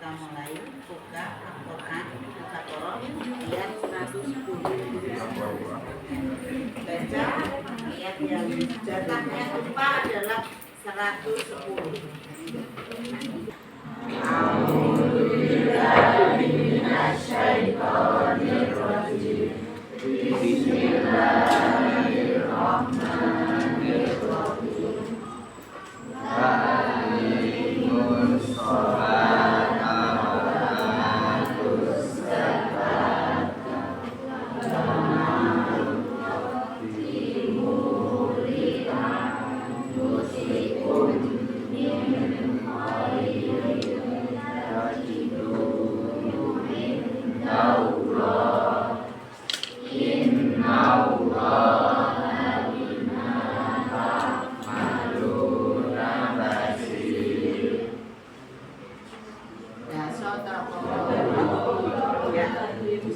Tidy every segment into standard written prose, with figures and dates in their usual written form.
kita mulai buka Al-Quran Al-Baqarah ayat 110. Baca ayat yang jatahnya lupa adalah 110.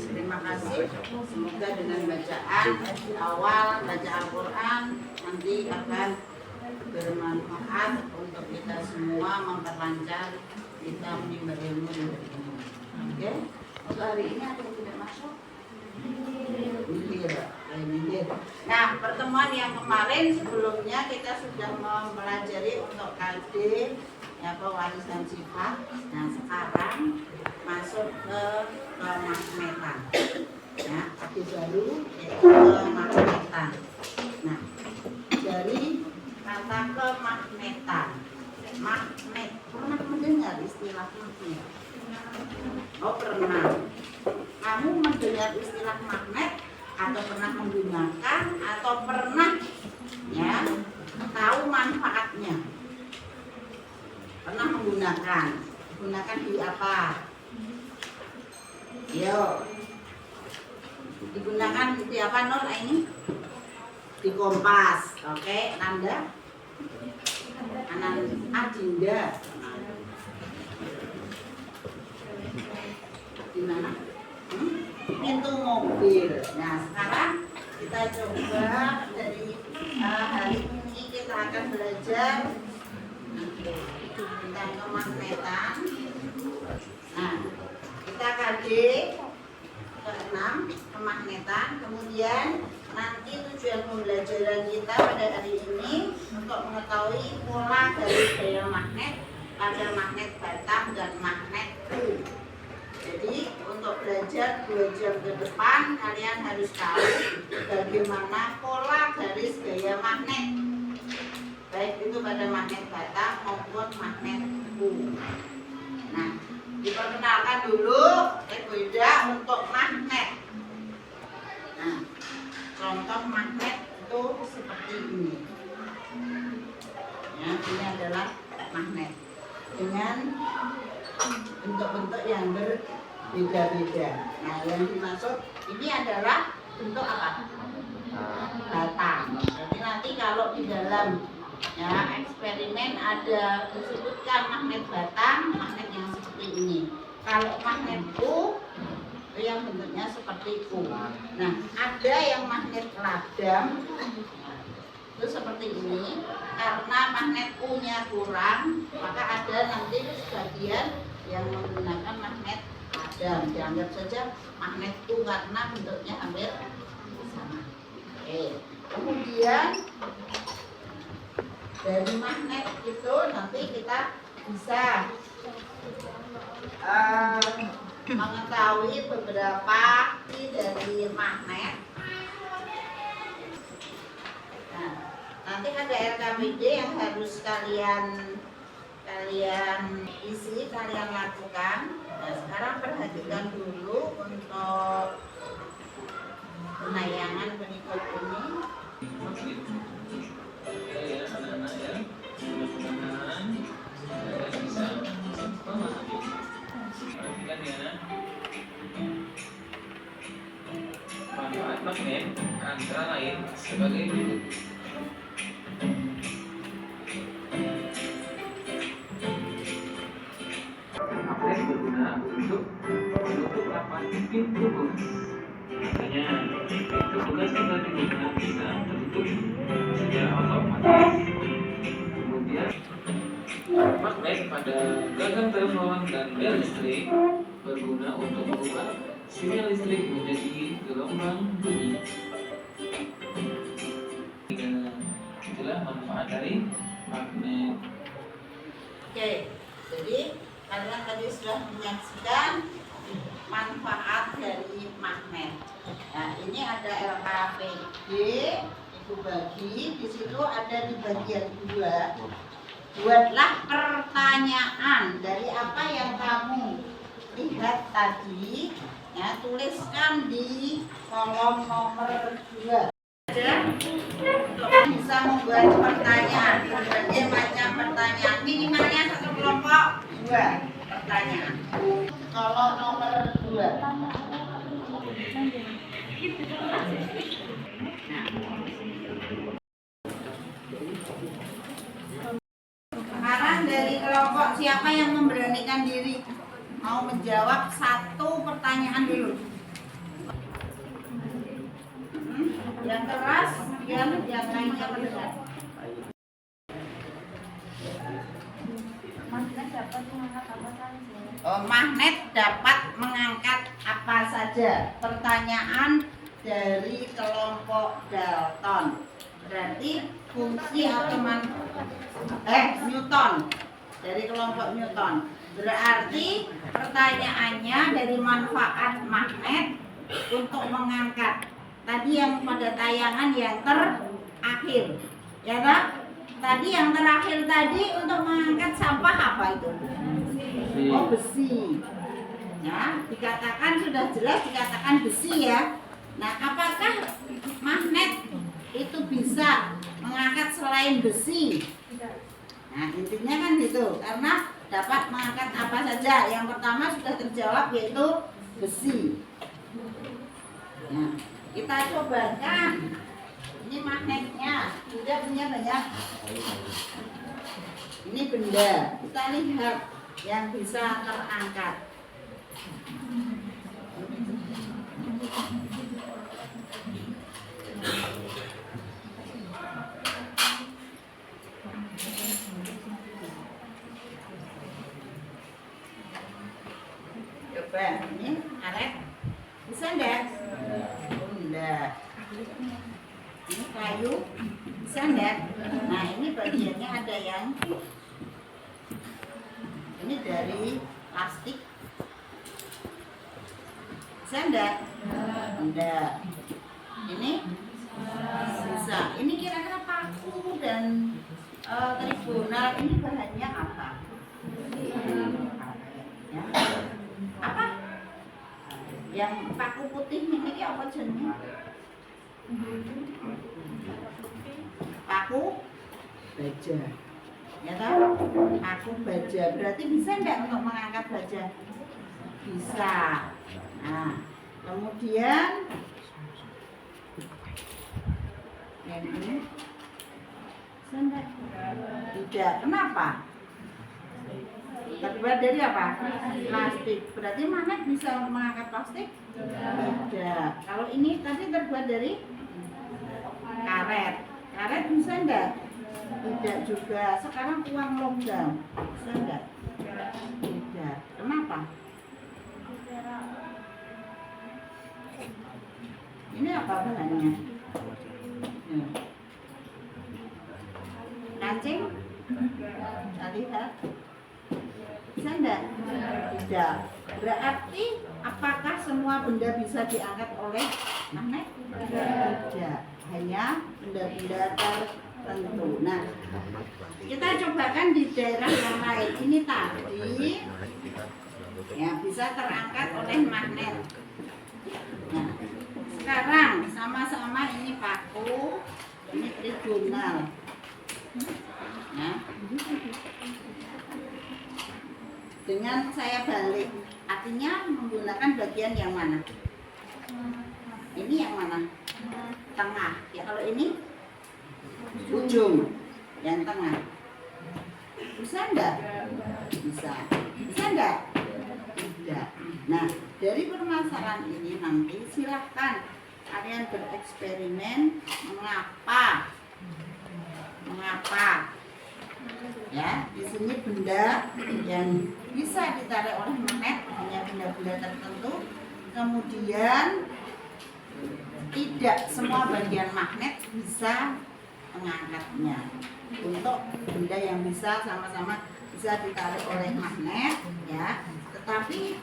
Terima kasih. Semoga dengan bacaan awal baca Al-Quran nanti akan bermanfaat untuk kita semua, memperlancar kita menimba ilmu. Oke? Untuk hari ini ada yang tidak masuk? Nah, pertemuan yang kemarin sebelumnya kita sudah mempelajari untuk KD ya, pewarisan sifat. Nah, sekarang masuk ke kemagnetan. Ya, KD baru yaitu kemagnetan. Nah, dari kata kemagnetan, magnet, pernah mendengar istilah magnet? Oh, pernah. Kamu mendengar istilah magnet atau pernah menggunakan atau pernah ya tahu manfaatnya? Pernah menggunakan? Gunakan di apa? Yo. Digunakan di apa, Nur? Ini di kompas. Oke, Nanda? Adinda. Di mana? Pintu mobil. Nah, sekarang kita coba dari hari ini kita akan belajar tentang kemagnetan. Nah, kita KD ke-6 kemagnetan. Kemudian nanti tujuan pembelajaran kita pada hari ini untuk mengetahui pola garis gaya magnet pada magnet Batam dan magnet U. Jadi untuk belajar 2 jam ke depan kalian harus tahu bagaimana pola garis gaya magnet, baik itu pada magnet Batam maupun magnet U. Nah, diperkenalkan dulu beda untuk magnet. Nah, contoh magnet itu seperti ini. Ya, ini adalah magnet dengan bentuk-bentuk yang berbeda-beda. Nah, yang dimaksud ini adalah bentuk apa? Batang. Jadi nanti kalau di dalam ya eksperimen ada disebutkan magnet batang, magnet yang seperti ini. Kalau magnet U itu yang bentuknya seperti U. Nah, ada yang magnet ladang itu seperti ini. Karena magnet U-nya kurang, maka ada nanti sebagian yang menggunakan magnet ladang. Dianggap saja magnet U karena bentuknya hampir sama. Oke. Kemudian dari magnet itu nanti kita bisa mengetahui beberapa arti dari magnet. Nah, nanti ada RKBD yang harus kalian isi, kalian lakukan. Nah, sekarang perhatikan dulu untuk penayangan berikut ini. Manfaat magnet antara lain sebagai berikut. Magnet berguna untuk menutup rapat pintu tugas. Makanya pintu tugas tinggal dibuka bisa tertutup secara otomatis. Kemudian magnet pada gagang telepon dan bel listrik berguna untuk mengubah sinyal listrik menjadi gelombang bunyi. Itulah manfaat dari magnet. Oke, jadi kalian tadi sudah menyaksikan manfaat dari magnet. Nah, ini ada LKPD, itu bagi di situ ada di bagian 2. Buatlah pertanyaan dari apa yang kamu lihat tadi. Ya, tuliskan di kolom nomor 2. Bisa membuat pertanyaan, berbagai macam pertanyaan, minimalnya satu kelompok 2 pertanyaan. Kolom nomor 2. Sekarang dari kelompok siapa yang memberanikan diri mau menjawab satu pertanyaan dulu? Yang keras, yang lainnya mendengar. Magnet dapat mengangkat apa saja? Pertanyaan dari kelompok Dalton. Berarti fungsi atau Newton, dari kelompok Newton. Berarti pertanyaannya dari manfaat magnet untuk mengangkat. Tadi yang pada tayangan yang terakhir, ya kan? Tadi yang terakhir tadi untuk mengangkat sampah apa itu? Oh, besi. Ya, dikatakan sudah jelas dikatakan besi ya. Nah, apakah magnet itu bisa mengangkat selain besi? Nah, intinya kan gitu, karena dapat mengangkat apa saja. Yang pertama sudah terjawab yaitu besi. Nah, kita cobakan. Ini magnetnya, sudah punya banyak. Ini benda, kita lihat yang bisa terangkat. Coba, ini karet. Bisa enggak? Enggak. Ini kayu. Bisa enggak? Nah, ini bagiannya ada yang ini dari plastik. Bisa enggak? Enggak. Ini bisa. Ini kira-kira paku dan tribunal ini bahannya apa? Ya. Apa? Yang paku putih ini apa jenisnya? Paku baja. Ya tahu? Paku baja. Berarti bisa enggak untuk mengangkat baja? Bisa. Nah, kemudian yang ini bisa enggak? Tidak. Kenapa? Terbuat dari apa? Plastik. Berarti magnet bisa mengangkat plastik? Tidak. Kalau ini tadi terbuat dari karet. Karet bisa enggak? Tidak juga. Sekarang uang logam. Bisa enggak? Tidak. Kenapa? Ini apa bahannya? Kancing? Kita lihat. Bisa enggak? Tidak. Berarti apakah semua benda bisa diangkat oleh magnet? Tidak. Hanya benda-benda tertentu. Nah, kita cobakan di daerah yang lain. Ini tadi ya bisa terangkat oleh magnet. Nah, sekarang sama-sama ini paku, ini tribunal. Nah, dengan saya balik, artinya menggunakan bagian yang mana? Ini yang mana? Tengah. Ya, kalau ini ujung, yang tengah. Bisa enggak? Bisa. Bisa enggak? Tidak. Nah, dari permasalahan ini nanti silahkan kalian bereksperimen mengapa Ya, di sini benda yang bisa ditarik oleh magnet hanya benda-benda tertentu. Kemudian tidak semua bagian magnet bisa mengangkatnya. Untuk benda yang bisa sama-sama bisa ditarik oleh magnet, ya. Tetapi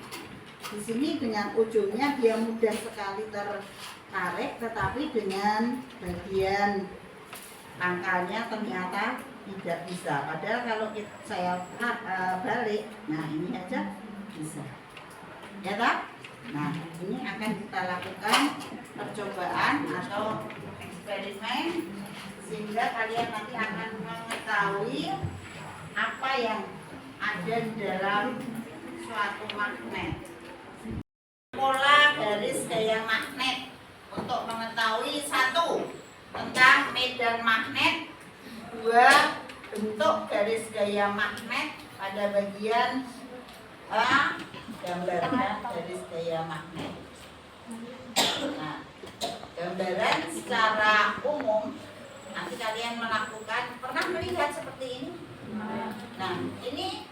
di sini dengan ujungnya dia mudah sekali tertarik, tetapi dengan bagian pangkalnya ternyata tidak bisa. Padahal kalau saya balik, nah ini aja bisa. Ya tak? Nah, ini akan kita lakukan percobaan atau eksperimen sehingga kalian nanti akan mengetahui apa yang ada di dalam suatu magnet. Pola garis gaya magnet untuk mengetahui satu tentang medan magnet, dua bentuk garis gaya magnet pada bagian A, gambarnya garis gaya magnet. Nah, gambaran secara umum nanti kalian melakukan, pernah melihat seperti ini? Nah, ini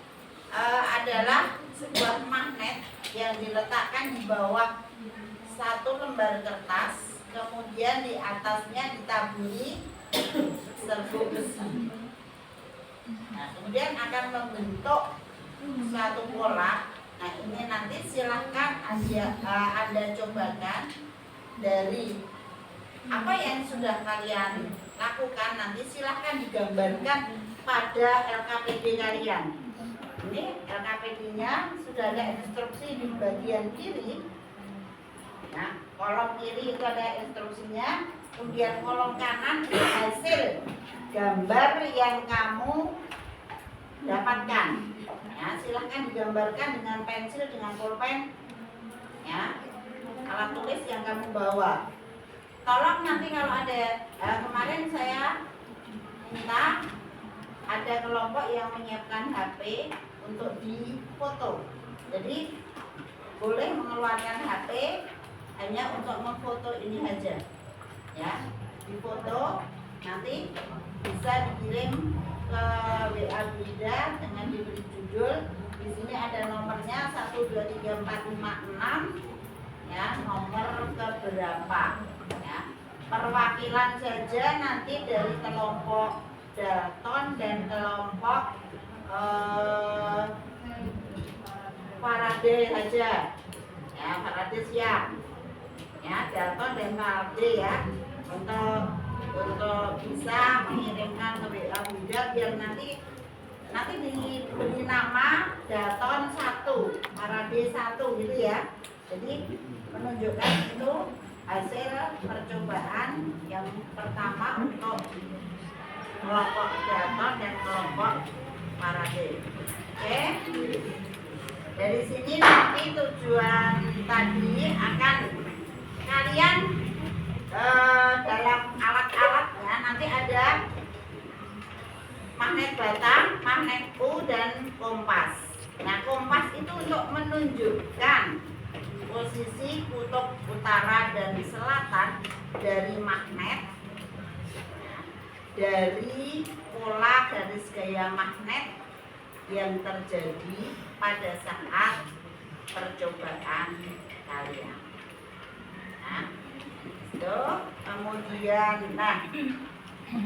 adalah sebuah magnet yang diletakkan di bawah satu lembar kertas, kemudian di atasnya ditaburi serbuk besi. Nah, kemudian akan membentuk suatu pola. Nah, ini nanti silahkan Anda cobakan dari apa yang sudah kalian lakukan, nanti silahkan digambarkan pada LKPD kalian. Ini LKPD-nya sudah ada instruksi di bagian kiri. Nah, kolom kiri itu ada instruksinya, kemudian kolom kanan hasil gambar yang kamu dapatkan. Ya, silahkan digambarkan dengan pensil, dengan pulpen, ya, alat tulis yang kamu bawa. Tolong nanti kalau ada, kemarin saya minta ada kelompok yang menyiapkan HP untuk difoto. Jadi boleh mengeluarkan HP hanya untuk memfoto ini aja, ya, difoto nanti bisa dikirim ke WA Bunda dengan diberi judul. Di sini ada nomornya 1 2 3 4 5 6, ya, nomor keberapa, ya. Perwakilan saja nanti dari kelompok Dalton dan kelompok Faraday saja, ya. Faraday siap, ya, Dalton dan Faraday, ya, untuk bisa mengirimkan ke WA Bunda biar nanti diberi nama Dalton 1, Faraday 1 gitu, ya. Jadi menunjukkan itu hasil percobaan yang pertama untuk kelompok Dalton dan kelompok Faraday. Oke. Dari sini nanti tujuan tadi akan kalian dalam alat-alatnya nanti ada magnet batang, magnet U, dan kompas. Nah, kompas itu untuk menunjukkan posisi kutub utara dan selatan dari magnet, dari pola garis gaya magnet yang terjadi pada saat percobaan kalian. Nah, itu kemudian, nah,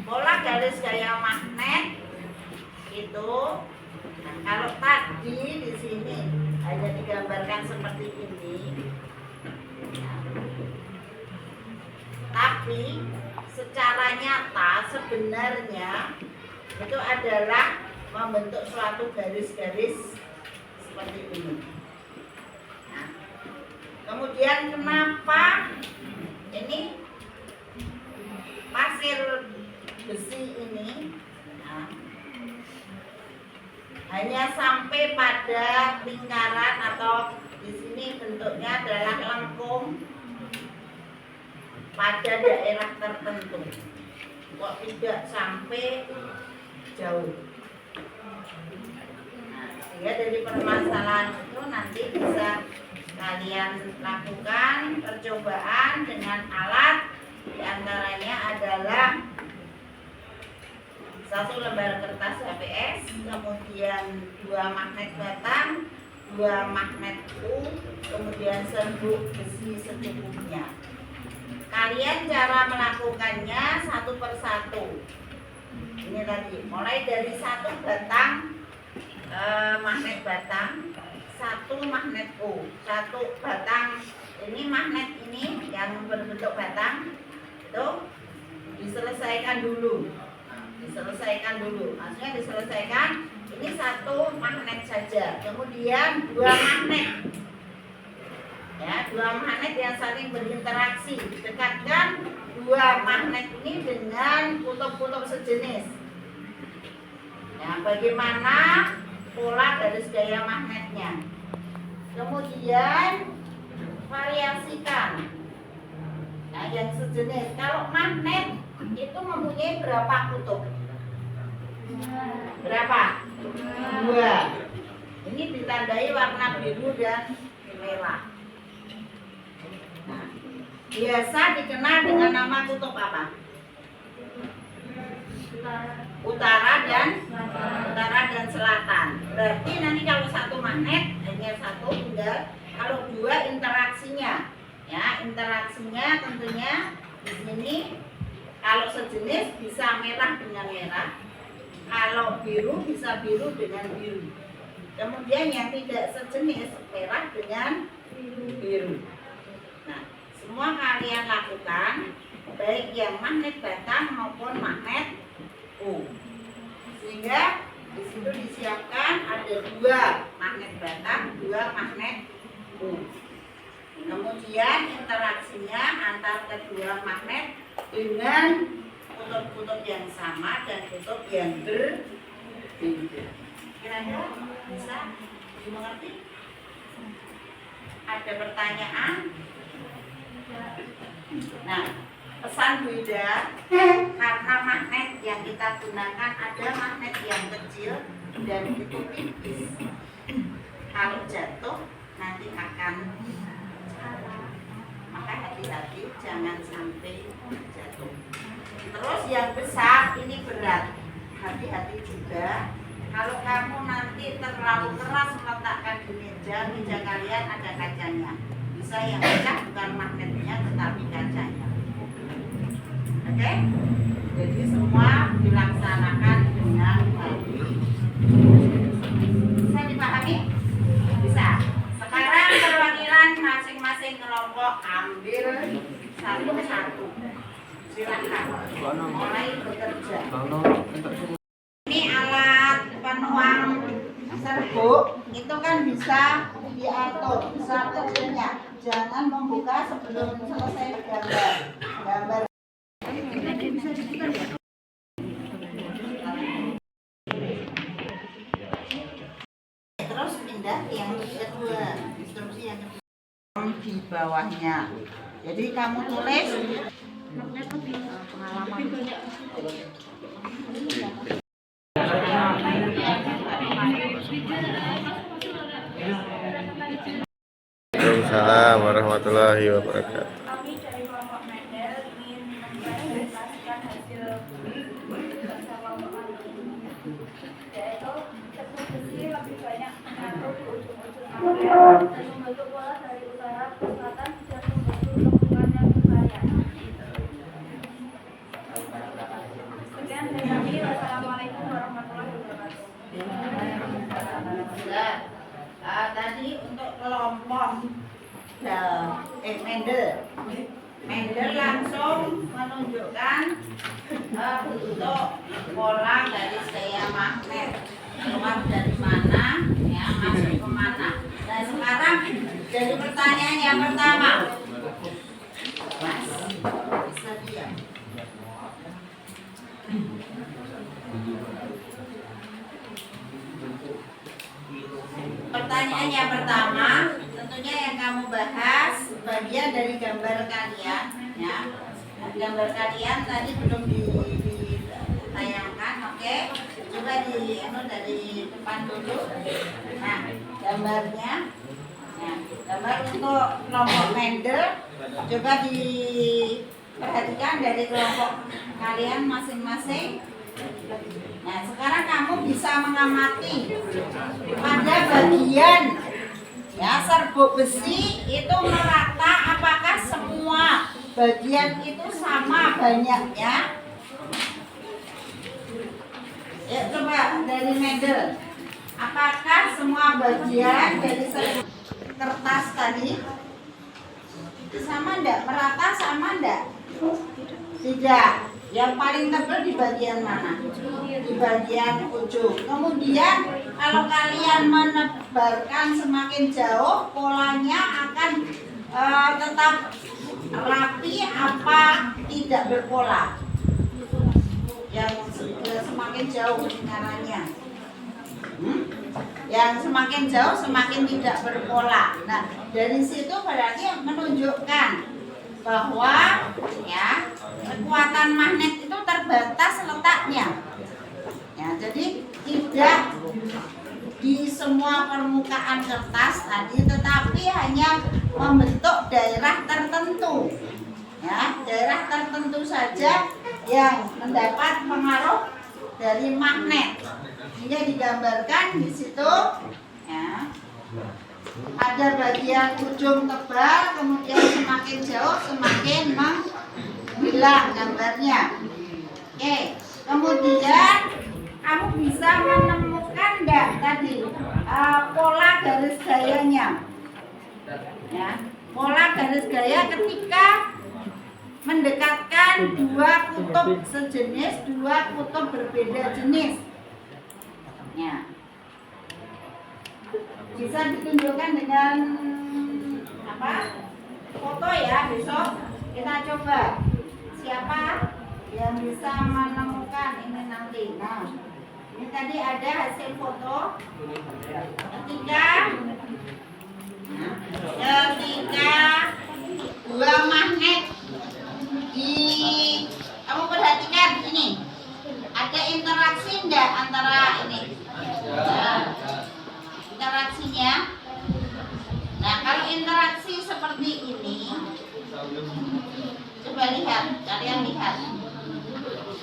pola garis gaya magnet itu, nah, kalau tadi di sini hanya digambarkan seperti ini, tapi secara nyata sebenarnya itu adalah membentuk suatu garis-garis seperti ini. Nah, kemudian kenapa ini pasir besi ini, nah, hanya sampai pada lingkaran atau di sini bentuknya adalah lengkung pada daerah tertentu, kok tidak sampai jauh. Nah, sehingga dari permasalahan itu nanti bisa kalian lakukan percobaan dengan alat, diantaranya adalah 1 lembar kertas HPS, kemudian 2 magnet batang, 2 magnet U, kemudian serbuk besi secukupnya. Kalian cara melakukannya satu persatu. Ini tadi, mulai dari 1 batang magnet batang, 1 magnet U, 1 batang ini magnet ini yang berbentuk batang itu diselesaikan dulu. Maksudnya diselesaikan ini 1 magnet saja, kemudian 2 magnet. Ya, 2 magnet yang saling berinteraksi. Dekatkan 2 magnet ini dengan kutub-kutub sejenis. Ya, bagaimana pola garis gaya magnetnya. Kemudian variasikan. Nah, yang sejenis. Kalau magnet itu mempunyai berapa kutub? Berapa? 2. Ini ditandai warna biru dan merah. Nah, biasa dikenal dengan nama kutub apa? Utara dan selatan. Berarti nanti kalau 1 magnet hanya 1 tinggal, kalau 2 interaksinya. Ya, interaksinya tentunya di sini kalau sejenis bisa merah dengan merah. Kalau biru bisa biru dengan biru. Kemudian yang tidak sejenis merah dengan biru. Nah, semua kalian lakukan, baik yang magnet batang maupun magnet U. Sehingga di situ disiapkan ada 2 magnet batang, 2 magnet U. Kemudian interaksinya antar kedua magnet dengan kutub-kutub yang sama dan kutub yang berbeda. Kira-kira bisa dimengerti? Ada pertanyaan? Nah, pesan beda karena magnet yang kita gunakan ada magnet yang kecil dan itu tipis. Kalau jatuh nanti akan maka hati-hati jangan sampai jatuh. Terus yang besar ini berat, hati-hati juga. Kalau kamu nanti terlalu keras meletakkan di meja kalian ada kacanya. Bisa yang pecah bukan magnetnya tetapi kacanya. Oke? Jadi semua dilaksanakan dengan baik. Bisa dipahami? Bisa. Sekarang perwakilan masing-masing kelompok ambil satu-satu. Silakan. Mulai bekerja. Ini alat penuang serbuk itu kan bisa diatur, bisa kerjanya. Jangan membuka sebelum selesai gambar. Terus pindah yang kedua, instruksi yang kedua di bawahnya. Jadi kamu tulis pengalaman. Waalaikumsalam warahmatullahi wabarakatuh. Kami dari kelompok Mendel ingin mempresentasikan hasil bersama yaitu serbuk besi lebih banyak menyatu di ujung-ujung magnet dan membentuk pola dari utara ke selatan dan membentuk lengkungan yang bervarian. Sekian dari kami. Wassalamualaikum warahmatullahi wabarakatuh. Tadi untuk kelompok Mendel langsung menunjukkan bentuk pola garis gaya magnet keluar dari mana ya masuk ke mana. Nah sekarang jadi pertanyaan yang pertama, Mas bisa diam. Pertanyaan yang pertama, tentunya yang kamu bahas bagian dari gambar kalian, ya. Gambar kalian tadi belum ditayangkan, oke? Coba dari depan dulu. Nah, gambarnya, nah, gambar untuk kelompok Mendel, coba diperhatikan dari kelompok kalian masing-masing. Nah, sekarang kamu bisa mengamati pada bagian ya serbuk besi itu merata, apakah semua bagian itu sama banyaknya? Ya, coba dari Mendel, apakah semua bagian dari serbuk kertas tadi sama enggak? Merata sama enggak? Tidak. Yang paling tebal di bagian mana? Di bagian ujung. Kemudian kalau kalian menebarkan semakin jauh, polanya akan tetap rapi apa tidak berpola? Yang semakin jauh lingkarannya. Yang semakin jauh semakin tidak berpola. Nah, dari situ berarti menunjukkan bahwa ya kekuatan magnet itu terbatas letaknya. Ya, jadi tidak di semua permukaan kertas tadi, tetapi hanya membentuk daerah tertentu. Ya, daerah tertentu saja yang mendapat pengaruh dari magnet. Sehingga digambarkan di situ ya. Ada bagian ujung tebal, kemudian semakin jauh semakin menghilang gambarnya. Oke, kemudian kamu bisa menemukan enggak tadi pola garis gayanya? Ya, pola garis gaya ketika mendekatkan dua kutub sejenis, dua kutub berbeda jenis. Ya. Bisa ditunjukkan dengan apa? Foto ya, besok kita coba. Siapa yang bisa menemukan ini nanti? Nah, ini tadi ada hasil foto ketika dua magnet di, kamu perhatikan ini ada interaksi enggak antara ini? Nah, interaksinya. Nah, kalau interaksi seperti ini, coba lihat, kalian lihat.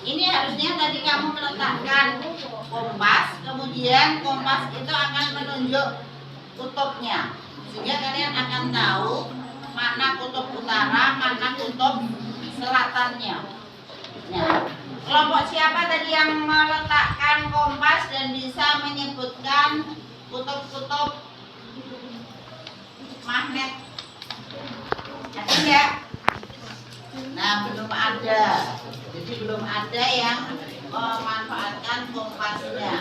Ini harusnya tadi kamu meletakkan kompas, kemudian kompas itu akan menunjuk kutubnya, sehingga kalian akan tahu mana kutub utara, mana kutub selatannya. Nah, kelompok siapa tadi yang meletakkan kompas dan bisa menyebutkan kutub-kutub magnet? Ada enggak? Nah, belum ada. Jadi belum ada yang memanfaatkan kompasnya.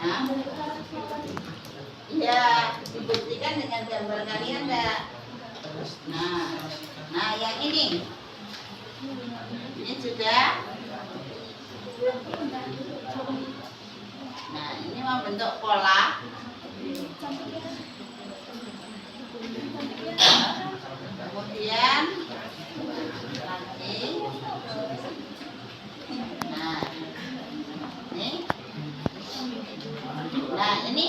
Nah, ya dibuktikan dengan gambar kalian enggak? Nah, yang ini sudah. Nah, ini membentuk pola. Kemudian lagi. Nah, ini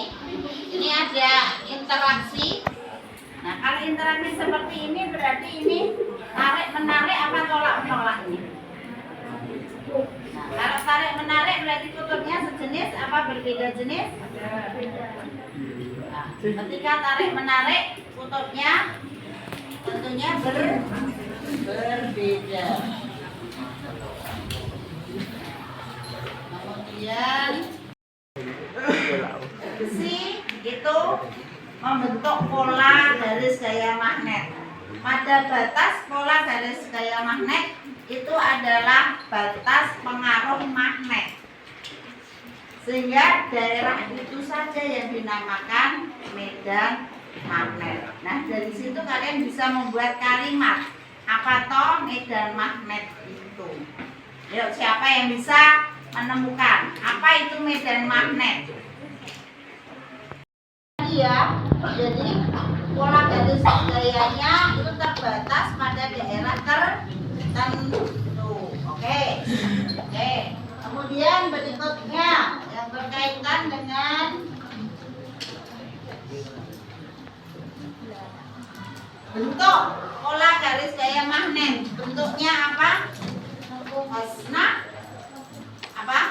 ada interaksi. Nah, kalau interaksi seperti ini berarti ini tarik menarik apa tolak menolak ini? Nah, kalau tarik menarik berarti kutubnya sejenis apa berbeda jenis? Nah, ketika tarik menarik kutubnya tentunya berbeda. Kemudian besi itu membentuk pola garis gaya magnet. Pada batas pola garis gaya magnet itu adalah batas pengaruh magnet, sehingga daerah itu saja yang dinamakan medan magnet. Nah, dari situ kalian bisa membuat kalimat apa toh medan magnet itu. Yuk, siapa yang bisa menemukan apa itu medan magnet? Ya, jadi pola garis gayanya itu terbatas pada daerah tertentu. Oke. Kemudian berikutnya yang berkaitan dengan bentuk pola garis gaya magnet. Bentuknya apa? Hasna apa?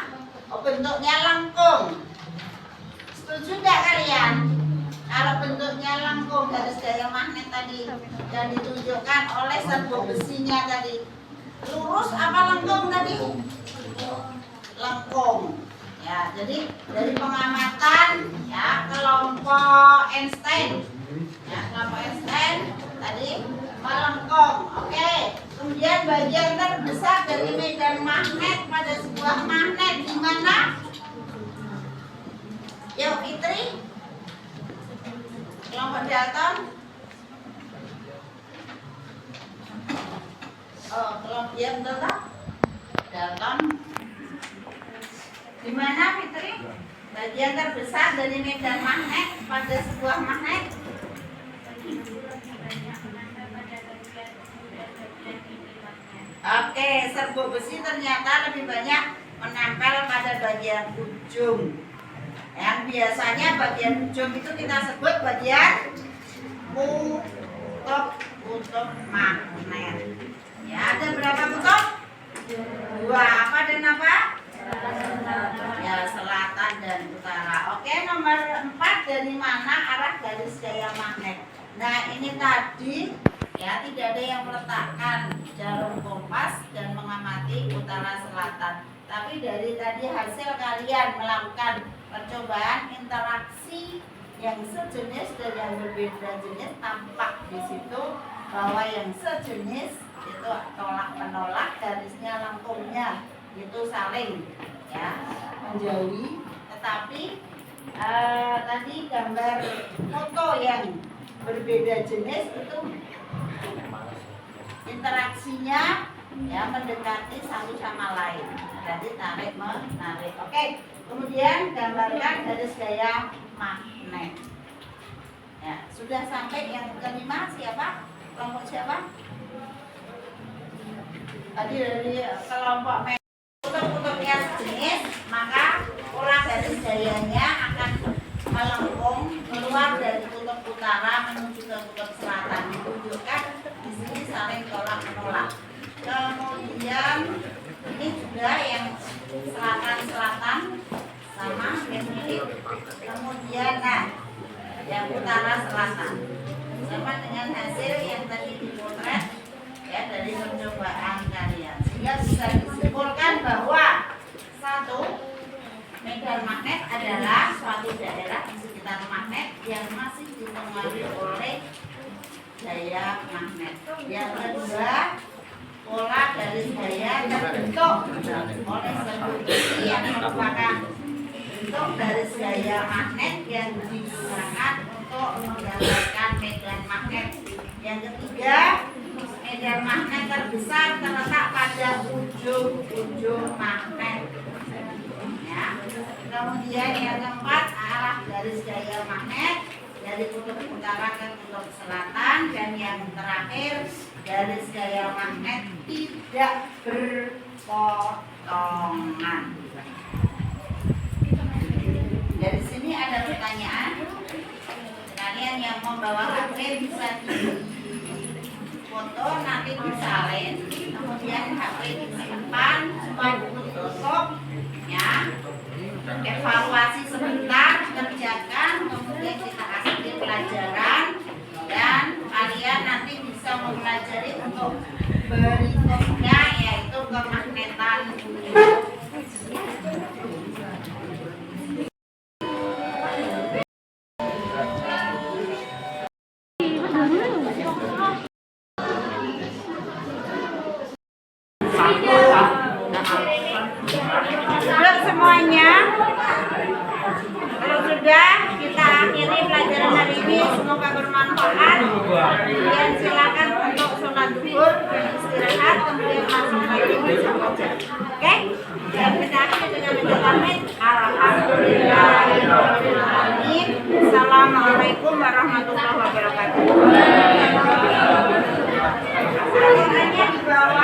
bentuknya lengkung. Setuju nggak kalian? Kalau bentuknya lengkung garis gaya magnet tadi yang ditunjukkan oleh serbu besinya tadi, lurus apa lengkung tadi? Lengkung. Ya, jadi dari pengamatan ya kelompok Einstein, ya kelompok Einstein tadi melengkung. Oke. Kemudian bagian terbesar dari medan magnet pada sebuah magnet di mana? Yuk Fitri, kelompok Dalton. Oh, kelompok ya betul tak? Dalton. Di mana Fitri? Bagian terbesar dari medan magnet pada sebuah magnet. Oke, serbu besi ternyata lebih banyak menempel pada bagian ujung. Yang biasanya bagian ujung itu kita sebut bagian kutub magnet. Ya, ada berapa kutub? 2. Apa dan apa? Ya, selatan dan utara. Oke, nomor 4, dari mana arah garis gaya magnet? Nah, ini tadi ya tidak ada yang meletakkan jarum kompas dan mengamati utara selatan. Tapi dari tadi hasil kalian melakukan percobaan interaksi yang sejenis dan yang berbeda jenis, tampak di situ bahwa yang sejenis itu tolak menolak, garisnya lengkungnya itu saling ya menjauhi. Tetapi tadi gambar foto yang berbeda jenis itu interaksinya ya mendekati satu sama lain, jadi tarik menarik. Oke, kemudian gambarkan garis gaya magnet. Ya, sudah sampai yang kelima. Siapa? Kelompok siapa? Tadi dari kelompok kutub-kutubnya sejenis, maka pola garis gayanya akan melengkung keluar dari kutub utara menuju ke kutub selatan. Ditunjukkan di sini saling tolak menolak. Kemudian ini juga yang selatan-selatan sama yang mirip. Kemudian nah yang utara selatan sama dengan hasil yang tadi dipotret ya dari percobaan kalian, sehingga bisa disimpulkan bahwa satu, medan magnet adalah suatu daerah di sekitar magnet yang masih dipengaruhi oleh gaya magnet. Yang kedua, pola garis gaya terbentuk oleh serbu besi yang merupakan bentuk garis gaya magnet yang digunakan untuk menggambarkan medan magnet. Yang ketiga, medan magnet terbesar terletak pada ujung-ujung magnet. Ya. Kemudian yang keempat, arah garis gaya magnet dari kutub utara ke kutub selatan. Dan yang terakhir, garis gaya magnet tidak berpotongan. Dari sini ada pertanyaan. Kalian yang membawa HP bisa foto, nanti disalin, kemudian HP disimpan supaya tutup ya. Evaluasi sebentar, kerjakan, kemudian kita kasih pelajaran, dan kalian nanti bisa mempelajari untuk berikutnya, yaitu kemagnetan. Sudah semuanya. Kalau sudah, kita akhiri pelajaran hari ini. Semoga bermanfaat. Kemudian silakan untuk sholat zuhur dan istirahat, kemudian masuk lagi baca bacaan. Oke? Dan kita akhiri dengan mengucapkan alhamdulillahirobbilalamin. Assalamualaikum warahmatullahi wabarakatuh. Di bawah.